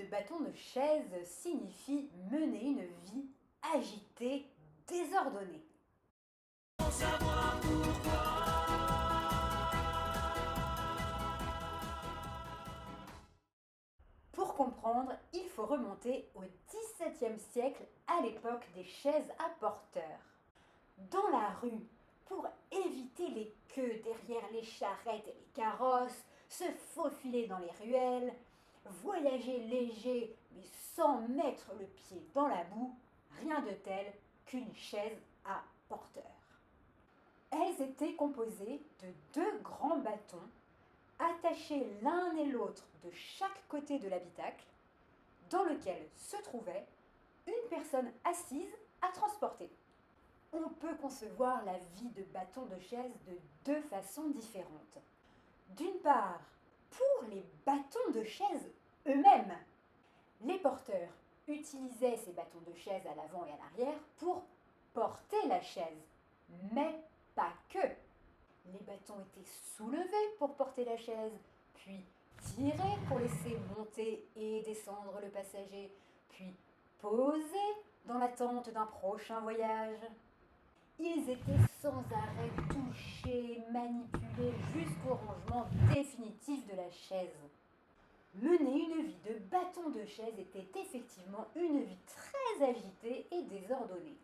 bâton de chaise signifie mener une vie agitée, désordonnée. Pour comprendre, il faut remonter au XVIIe siècle, à l'époque des chaises à porteurs. Dans la rue, pour éviter les queues derrière les charrettes et les carrosses, se faufiler dans les ruelles, voyager léger mais sans mettre le pied dans la boue, rien de tel qu'une chaise à porteur. Elles étaient composées de deux grands bâtons attachés l'un et l'autre de chaque côté de l'habitacle, dans lequel se trouvait une personne assise à transporter. On peut concevoir la vie de bâton de chaise de deux façons différentes. D'une part, pour les bâtons de chaise eux-mêmes, les porteurs utilisaient ces bâtons de chaise à l'avant et à l'arrière pour porter la chaise, mais pas que. Les bâtons étaient soulevés pour porter la chaise, puis tirés pour laisser monter et descendre le passager, puis posés dans l'attente d'un prochain voyage. Ils étaient sans arrêt touchés, manipulés jusqu'au rangement définitif de la chaise. Mener une vie de bâton de chaise était effectivement une vie très agitée et désordonnée.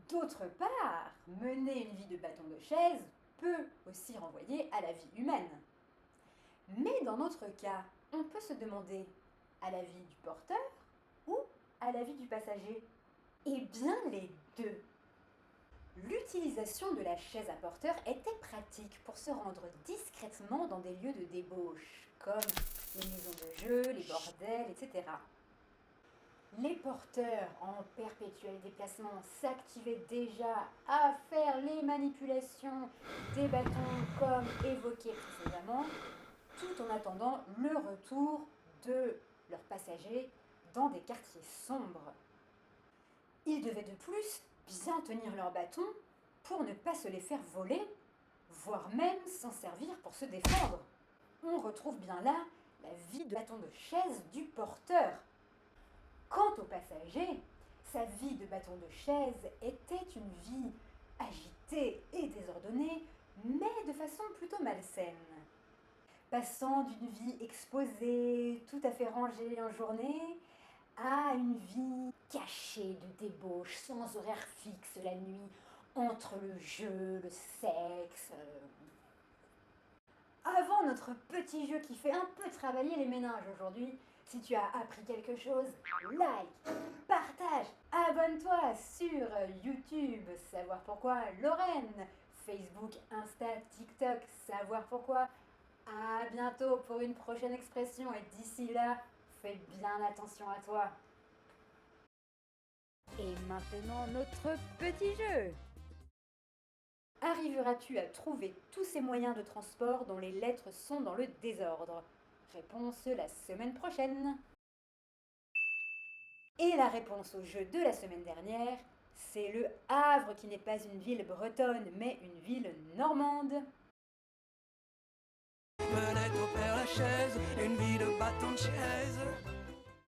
D'autre part, mener une vie de bâton de chaise peut aussi renvoyer à la vie humaine. Mais dans notre cas, on peut se demander à la vie du porteur ou à la vie du passager? Eh bien les deux. L'utilisation de la chaise à porteur était pratique pour se rendre discrètement dans des lieux de débauche, comme les maisons de jeu, les bordels, etc. Les porteurs en perpétuel déplacement s'activaient déjà à faire les manipulations des bâtons comme évoqué précédemment, tout en attendant le retour de leurs passagers dans des quartiers sombres. Ils devaient de plus bien tenir leurs bâtons pour ne pas se les faire voler, voire même s'en servir pour se défendre. On retrouve bien là la vie de bâton de chaise du porteur. Quant au passager, sa vie de bâton de chaise était une vie agitée et désordonnée, mais de façon plutôt malsaine. Passant d'une vie exposée, tout à fait rangée en journée, à une vie cachée de débauche, sans horaire fixe la nuit, entre le jeu, le sexe. Avant notre petit jeu qui fait un peu travailler les méninges aujourd'hui, si tu as appris quelque chose, like, partage, abonne-toi sur YouTube, Savoir Pourquoi Lorraine, Facebook, Insta, TikTok, Savoir Pourquoi. À bientôt pour une prochaine expression et d'ici là, fais bien attention à toi. Et maintenant notre petit jeu. Arriveras-tu à trouver tous ces moyens de transport dont les lettres sont dans le désordre? Réponse la semaine prochaine. Et la réponse au jeu de la semaine dernière, c'est le Havre qui n'est pas une ville bretonne mais une ville normande. Menait au père la chaise, une vie de bâton de chaise.